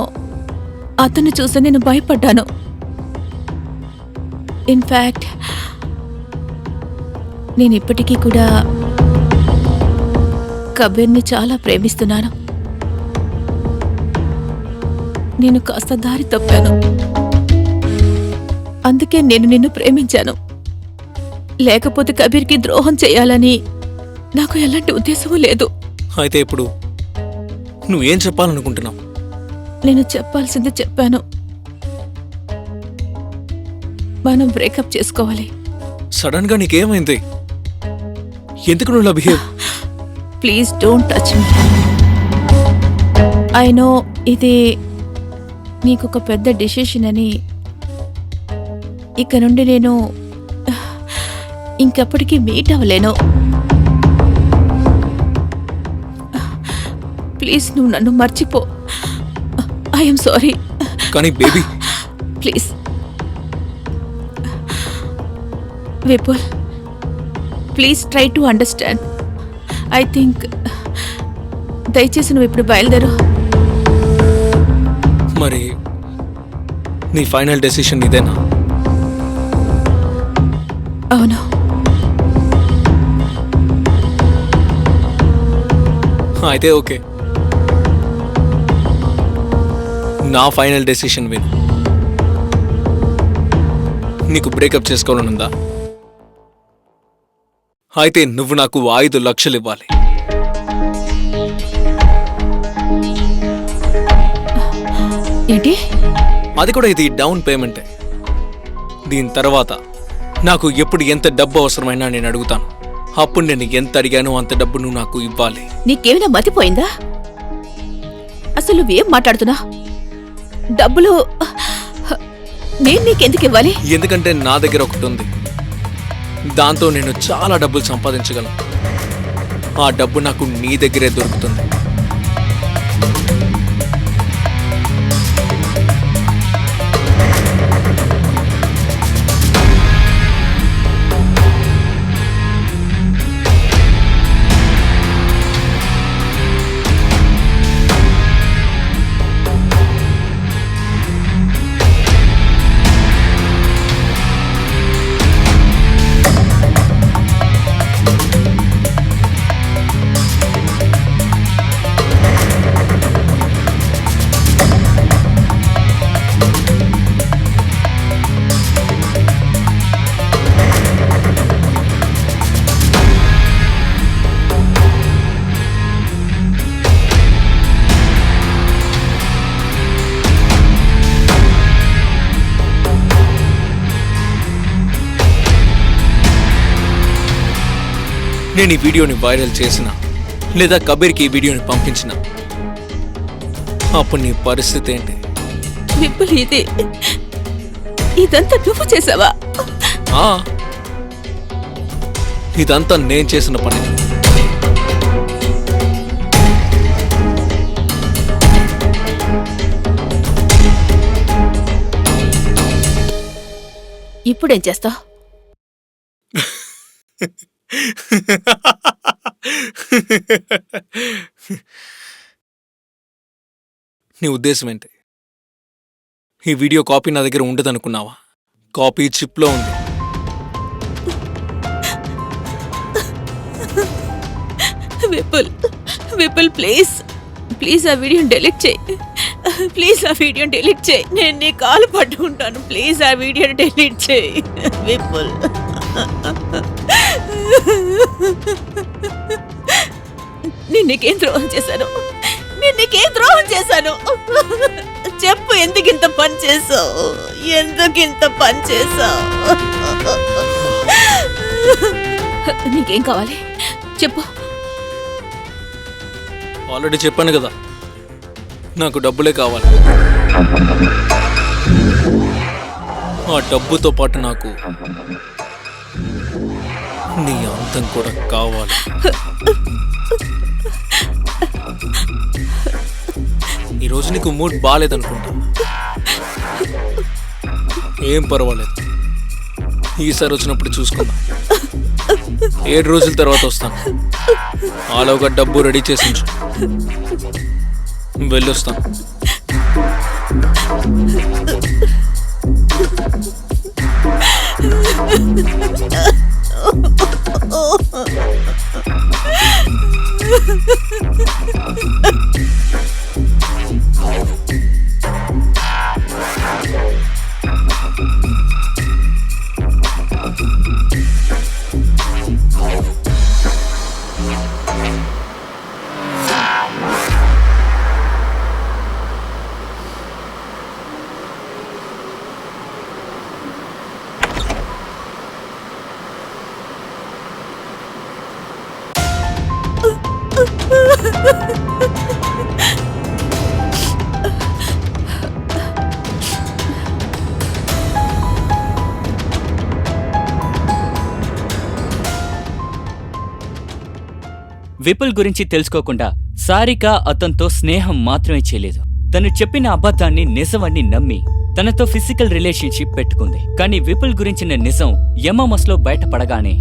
అతన్ని చూసి నేను భయపడ్డాను. ఇన్ఫ్యాక్ట్ నేను ఇప్పటికీ కూడా కబీర్ని చాలా ప్రేమిస్తున్నాను. నేను కాస్త దారి తప్పాను. అందుకే నేను నిన్ను ప్రేమించాను. లేకపోతే కబీర్కి ద్రోహం చేయాలని నాకు ఎలాంటి ఉద్దేశమూ లేదు. అయితే ఇప్పుడు నువ్వేం చెప్పాలనుకుంటున్నావు? నేను చెప్పాల్సింది చెప్పాను. మనం బ్రేకప్ చేసుకోవాలి. సడన్ గా నీకేమైంది? ఎందుకు నువ్వు ఇలా behave? Please don't touch me. I know ఇది నీకొక పెద్ద డిసిషన్ అని. ఇక నుండి నేను ఇంకెప్పటికీ మీట్ అవ్వలేను. ప్లీజ్ నువ్వు నన్ను మర్చిపో. I'm sorry. కానీ baby, please Vipul, please try to understand. I think దయచేసి నువ్వు ఇప్పుడు బయలుదేరు. మరి నీ ఫైనల్ డెసిషన్ ఇదేనా? అవును. అయితే ఓకే, నా ఫైనల్ డెసిషన్ విను. నీకు బ్రేకప్ చేసుకోవాలనుందా? అయితే నువ్వు నాకు 5 లక్షలు ఇవ్వాలి. ఏంటి? అది కూడా ఇది డౌన్ పేమెంటే. దీని తర్వాత నాకు ఎప్పుడు ఎంత డబ్బు అవసరమైనా నేను అడుగుతాను. అప్పుడు నేను ఎంత అడిగానో అంత డబ్బు నువ్వు నాకు ఇవ్వాలి. నీకేమైనా మతిపోయిందా? అసలు నువ్వేం మాట్లాడుతున్నా? డబ్బులు నేను నీకెందుకు ఇవ్వాలి? ఎందుకంటే నా దగ్గర ఒకటి ఉంది. దాంతో నేను చాలా డబ్బులు సంపాదించగలను. ఆ డబ్బు నాకు నీ దగ్గరే దొరుకుతుంది. నేను ఈ వీడియోని వైరల్ చేసిన లేదా కబీర్కి ఈ వీడియోని పంపించిన అప్పుడు నీ పరిస్థితి ఏంటి? విపుల్, ఇదంతా నువ్వు చేసావా? ఇదంతా నేను చేసిన పని. ఇప్పుడేం చేస్తావు? నీ ఉద్దేశం ఏంటి? ఈ వీడియో కాపీ నా దగ్గర ఉండదనుకున్నావా? కాపీ చిప్లో ఉంది. విపుల్ ప్లీజ్ ప్లీజ్ ఆ వీడియోని డెలీట్ చేయి. ప్లీజ్ ఆ వీడియోని డెలీట్ చేయి. నేను నీ కాలు పట్టుకుంటాను. ప్లీజ్ ఆ వీడియోని డెలీట్ చేయి విపుల్. నేను నీకేం ద్రోహం చేశాను? నేను నీకేం ద్రోహం చేశాను? చెప్పు, ఎందుకింత పని చేసావు? ఎందుకింత పని చేసావు? నీకేం కావాలి చెప్పు. ఆల్రెడీ చెప్పాను కదా, నాకు డబ్బులే కావాలి. ఆ డబ్బుతో పాటు నాకు నీ అంతం కూడా కావాలి. ఈరోజు నీకు మూడ్ బాగాలేదనుకుంటా. ఏం పర్వాలేదు, ఈసారి వచ్చినప్పుడు చూసుకుందాం. 7 రోజుల తర్వాత వస్తాను. ఆలోగా డబ్బు రెడీ చేసి ఉంచు. వెళ్ళొస్తాను. విపుల్ గురించి తెలుసుకోకుండా సారిక అతనితో స్నేహం మాత్రమే చేయలేదు, తను చెప్పిన అబద్ధాన్ని నిజమని నమ్మి తనతో ఫిజికల్ రిలేషన్షిప్ పెట్టుకుంది. కానీ విపుల్ గురించిన నిజం ఎంఎంఎస్ లో బయటపడగానే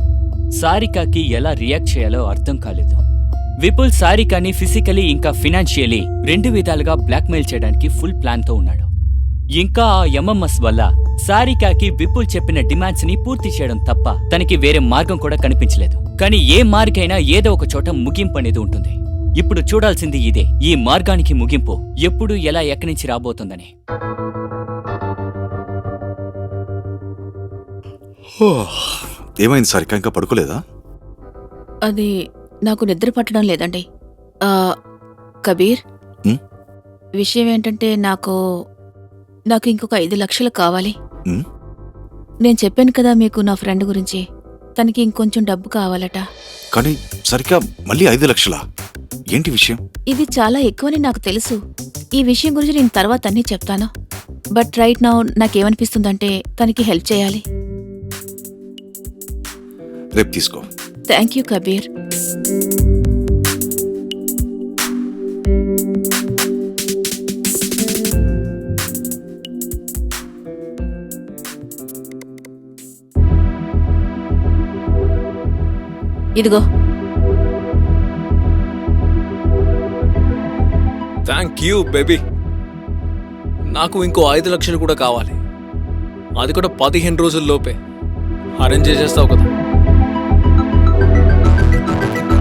సారికకి ఎలా రియాక్ట్ చేయాలో అర్థం కాలేదు. విపుల్ సారికని ఫిజికలీ ఇంకా ఫినాన్షియలీ 2 విధాలుగా బ్లాక్మెయిల్ చేయడానికి ఫుల్ ప్లాన్ తో ఉన్నాడు. ఇంకా ఆ ఎంఎంఎస్ వల్ల సారికకి విపుల్ చెప్పిన డిమాండ్స్ ని పూర్తి చేయడం తప్ప తనకి వేరే మార్గం కూడా కనిపించలేదు. కానీ ఏ మార్గైనా ఏదో ఒక చోట ముగింపు అనేది ఉంటుంది. ఇప్పుడు చూడాల్సింది ఇదే, ఈ మార్గానికి ముగింపు ఎప్పుడు ఎలా ఎక్కడి నుంచి రాబోతుందని. ఏమైంది సారిక, ఇంకా పడుకోలేదా? అది నాకు నిద్ర పట్టడం లేదండి. కబీర్, విషయం ఏంటంటే నాకు ఇంకొక 5 లక్షలు కావాలి. నేను చెప్పాను కదా మీకు నా ఫ్రెండ్ గురించి, తనకి ఇంకొంచెం డబ్బు కావాలట. కానీ సరిక మళ్ళీ 5 లక్షలా? ఏంటి విషయం? ఇది చాలా ఎక్కువని నాకు తెలుసు. ఈ విషయం గురించి నేను తర్వాత అన్నీ చెప్తాను. బట్ రైట్ నౌ నాకేమనిపిస్తుందంటే తనకి హెల్ప్ చేయాలి. రేపు తీసుకో. Thank you Kabir. ఇదిగో. Thank you baby. నాకు ఇంకో 5 లక్షలు కూడా కావాలి. అది కూడా 15 రోజుల్లోపే అరేంజ్ చేసేస్తావు కదా?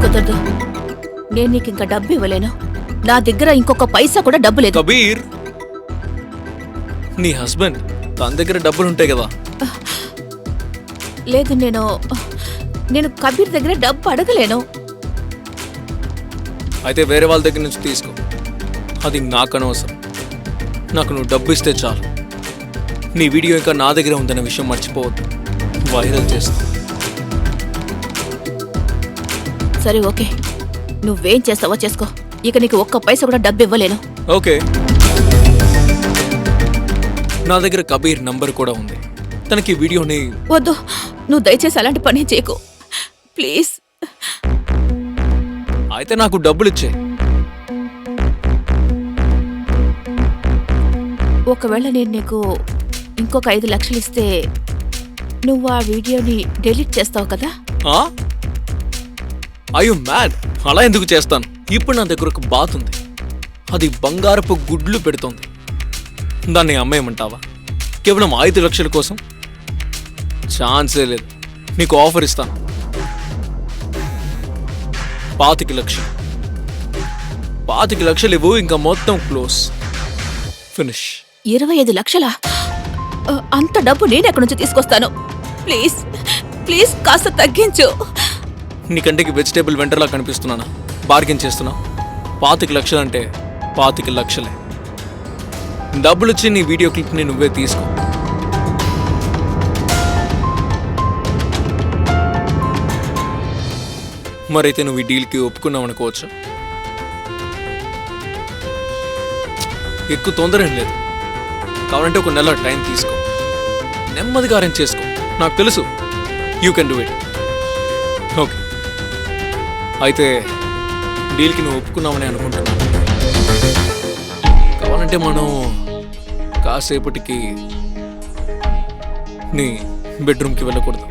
కుదరదు, నేను నీకు ఇంకా డబ్బు ఇవ్వలేను. నా దగ్గర ఇంకొక పైసా కూడా డబ్బు లేదు. కబీర్, నీ హస్బెండ్, తన దగ్గర డబ్బులుంటాయి కదా? లేదు, నేను కబీర్ దగ్గర డబ్బు అడగలేను. అయితే వేరే వాళ్ళ దగ్గర నుంచి తీసుకో, అది నాకు అనవసరం. నాకు నువ్వు డబ్బు ఇస్తే చాలు. నీ వీడియో ఇంకా నా దగ్గర ఉందన్న విషయం మర్చిపోవద్దు, వైరల్ చేస్తా. సరే ఓకే, నువ్వేం చేస్తావో చేసుకో. ఇక నీకు ఒక్క పైసా కూడా డబ్బు ఇవ్వలేను. ఓకే, నా దగ్గర కబీర్ నంబర్ కూడా ఉంది. తనకి వీడియోని... వద్దు, నువ్వు దయచేసి అలాంటి పని చేయకు ప్లీజ్. అయితే నాకు డబ్బులు ఇచ్చే. ఒకవేళ నేను నీకు ఇంకొక 5 లక్షలు ఇస్తే నువ్వు ఆ వీడియోని డిలీట్ చేస్తావు కదా? అయ్యో మ్యాడ్, అలా ఎందుకు చేస్తాను? ఇప్పుడు నా దగ్గర ఒక బాత్ ఉంది, అది బంగారపు గుడ్లు పెడుతోంది. దాన్ని అమ్మేయమంటావా కేవలం 5 లక్షల కోసం? ఛాన్సే లేదు. నీకు ఆఫర్ ఇస్తాను, 25 లక్షలు. 25 లక్షలు ఇవ్వు, ఇంకా మొత్తం క్లోజ్, ఫినిష్. 25 లక్షలా? అంత డబ్బు నేనెక్కడి నుంచి తీసుకొస్తాను? ప్లీజ్ ప్లీజ్ కాస్త తగ్గించు. నీ కంటికి వెజిటేబుల్ వెండర్లా కనిపిస్తున్నానా? బార్గెన్ చేస్తున్నా? 25 లక్షలు అంటే 25 లక్షలే. డబ్బులు ఇచ్చి నీ వీడియో క్లిప్ని నువ్వే తీసుకో. మరైతే నువ్వు ఈ డీల్కి ఒప్పుకున్నావు అనుకోవచ్చు. ఎక్కువ తొందర ఏం లేదు, కావాలంటే ఒక నెల టైం తీసుకో, నెమ్మదిగా అరేంజ్ చేసుకో. నాకు తెలుసు you can do it. Okay, అయితే డీల్కి నువ్వు ఒప్పుకున్నావని అనుకుంటున్నాను. కావాలంటే మనం కాసేపటికి నీ బెడ్రూమ్కి వెళ్ళకూడదు.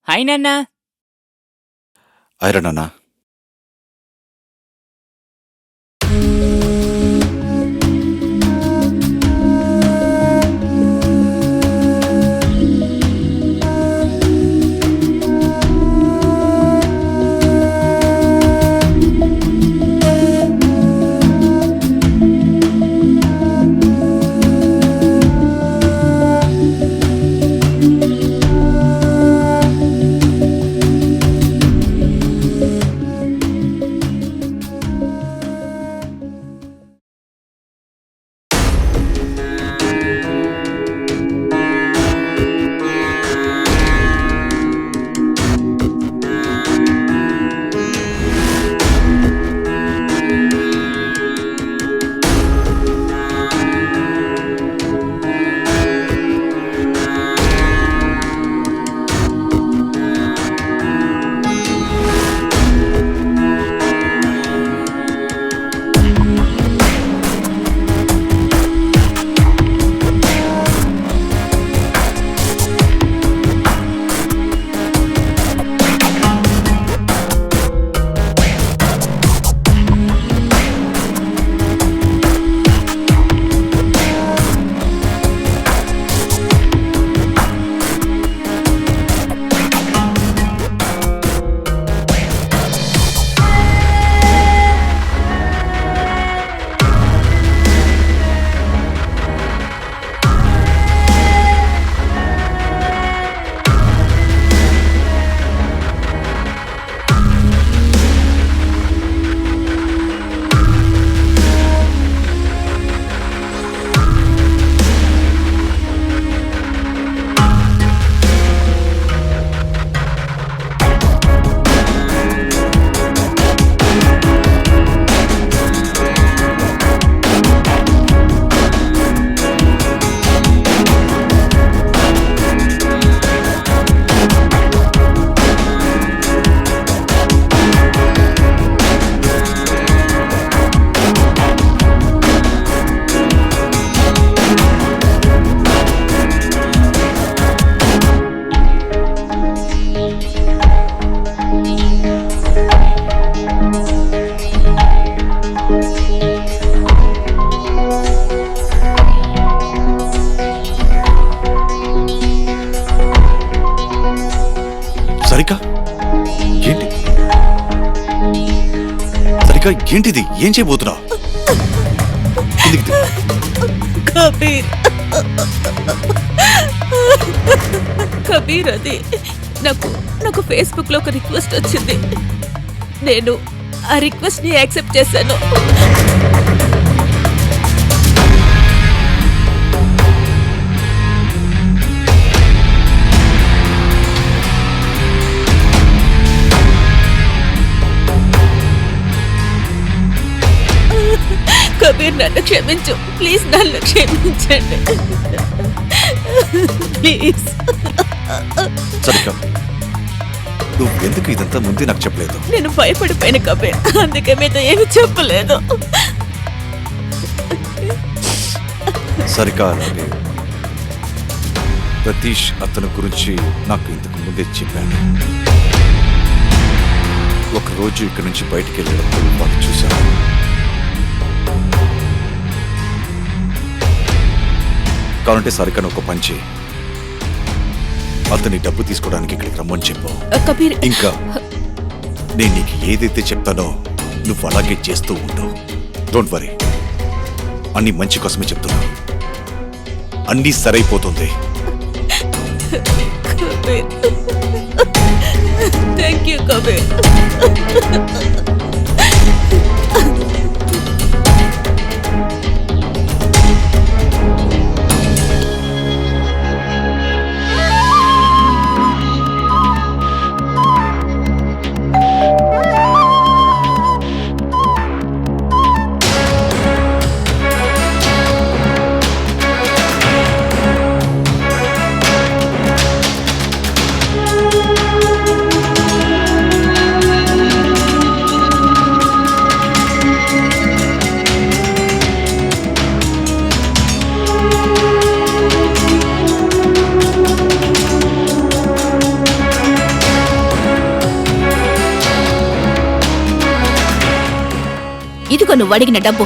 హాయ్ నాన్న. అయిరా నాన్న. సారిక ఏంటిది? ఏం చేయబోతున్నావు? కబీర్ కబీర్, అది నాకు ఫేస్బుక్ లో ఒక రిక్వెస్ట్ వచ్చింది. నేను ఆ రిక్వెస్ట్ ని యాక్సెప్ట్ చేశాను. కబీర్, నన్ను క్షమించు ప్లీజ్, నన్ను క్షమించండి ప్లీజ్. సారిక, నువ్వెందుకు ఇదంతా ముందే నాకు చెప్పలేదు? నేను భయపడిపోయిన కబీర్, అందుకే మీతో ఏమి చెప్పలేదు. సారిక, అలాగే ప్రతీష్ అతని గురించి నాకు ఇంతకు ముందే చెప్పాను. ఒకరోజు ఇక్కడి నుంచి బయటికి వెళ్ళేటప్పుడు వాళ్ళు చూశాను. కావాలంటే సారికను ఒక పంచి అతని డబ్బు తీసుకోవడానికి ఇక్కడికి రమ్మని చెప్పు. కబీర్, ఇంకా నేను నీకు ఏదైతే చెప్తానో నువ్వు అలాగే చేస్తూ ఉండు. డోంట్ వరీ, అన్ని మంచి కోసమే చెప్తున్నా. అన్నీ సరైపోతుంది. Kabir, thank you Kabir. ఇదిగో నువ్వు అడిగిన డబ్బు.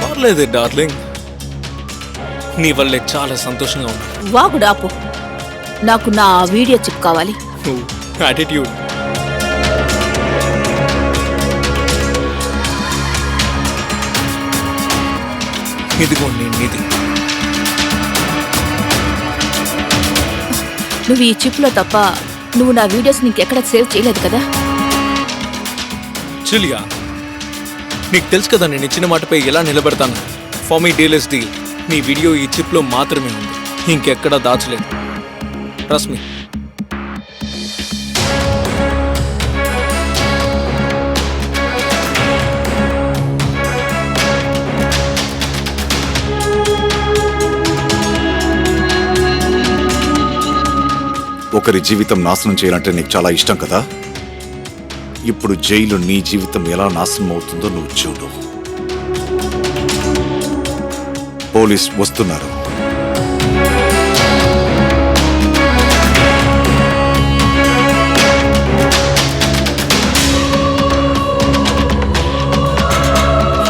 పర్లేదు డార్లింగ్, నీ వల్లే చాలా సంతోషంగా ఉంది. వాగుడు ఆపు. నాకు నా వీడియో చిప్ కావాలి. యాటిట్యూడ్. ఇదిగోండి నిధి. నువ్వు ఈ చిప్ లో తప్ప నువ్వు నా వీడియోస్ నీకెక్కడ సేవ్ చేయలేదు కదా? చిలియా, నీకు తెలుసు కదా నేను ఇచ్చిన మాటపై ఎలా నిలబెడతాను. For me deal is deal. నీ వీడియో ఈ చిప్లో మాత్రమే ఉంది, ఇంకెక్కడా దాచలేదు. Trust me. ఒకరి జీవితం నాశనం చేయాలంటే నీకు చాలా ఇష్టం కదా. ఇప్పుడు జైలు నీ జీవితం ఎలా నాశనం అవుతుందో నువ్వు చూడు. పోలీస్ వస్తున్నారు.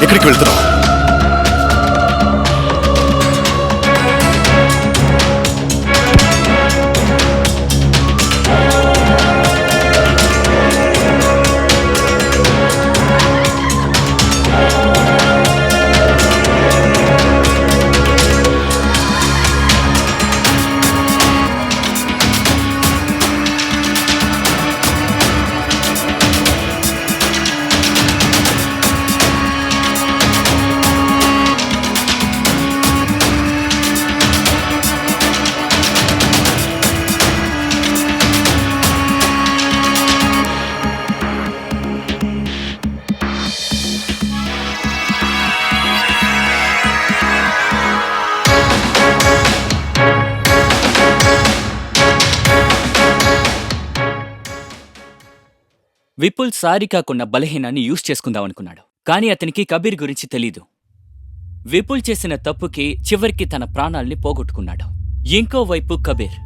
ఎక్కడికి వెళ్తున్నావు? విపుల్ సారికాకున్న బలహీనాన్ని యూజ్ చేసుకుందామనుకున్నాడు. కానీ అతనికి కబీర్ గురించి తెలీదు. విపుల్ చేసిన తప్పుకి చివరికి తన ప్రాణాల్ని పోగొట్టుకున్నాడు. ఇంకోవైపు కబీర్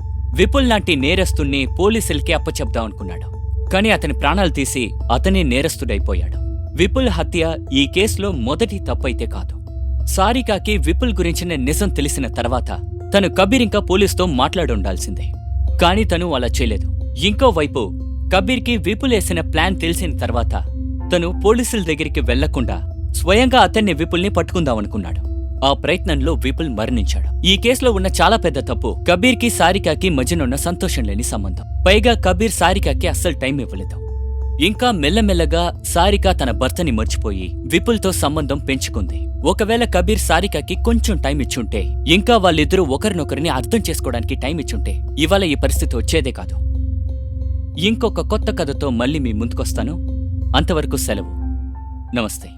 విపుల్ లాంటి నేరస్తుణ్ణి పోలీసులకి అప్పచెప్దామనుకున్నాడు. కానీ అతని ప్రాణాలు తీసి అతనే నేరస్తుడైపోయాడు. విపుల్ హత్య ఈ కేసులో మొదటి తప్పైతే కాదు, సారికాకి విపుల్ గురించిన నిజం తెలిసిన తర్వాత తను కబీర్ ఇంకా పోలీస్తో మాట్లాడుండాల్సిందే. కాని తను అలా చేయలేదు. ఇంకోవైపు కబీర్కి విపుల్ వేసిన ప్లాన్ తెలిసిన తర్వాత తను పోలీసుల దగ్గరికి వెళ్లకుండా స్వయంగా అతన్ని విపుల్ని పట్టుకుందామనుకున్నాడు. ఆ ప్రయత్నంలో విపుల్ మరణించాడు. ఈ కేసులో ఉన్న చాలా పెద్ద తప్పు కబీర్కి సారికాకి మధ్యనున్న సంతోషం లేని సంబంధం. పైగా కబీర్ సారికాకి అస్సలు టైం ఇవ్వలేదు. ఇంకా మెల్లమెల్లగా సారిక తన భర్తని మర్చిపోయి విపుల్తో సంబంధం పెంచుకుంది. ఒకవేళ కబీర్ సారికాకి కొంచెం టైం ఇచ్చుంటే, ఇంకా వాళ్ళిద్దరూ ఒకరినొకరిని అర్థం చేసుకోవడానికి టైం ఇచ్చుంటే ఇవాళ ఈ పరిస్థితి వచ్చేదే కాదు. ఇంకొక కొత్త కథతో మళ్ళీ మీ ముందుకొస్తాను. అంతవరకు సెలవు. నమస్తే.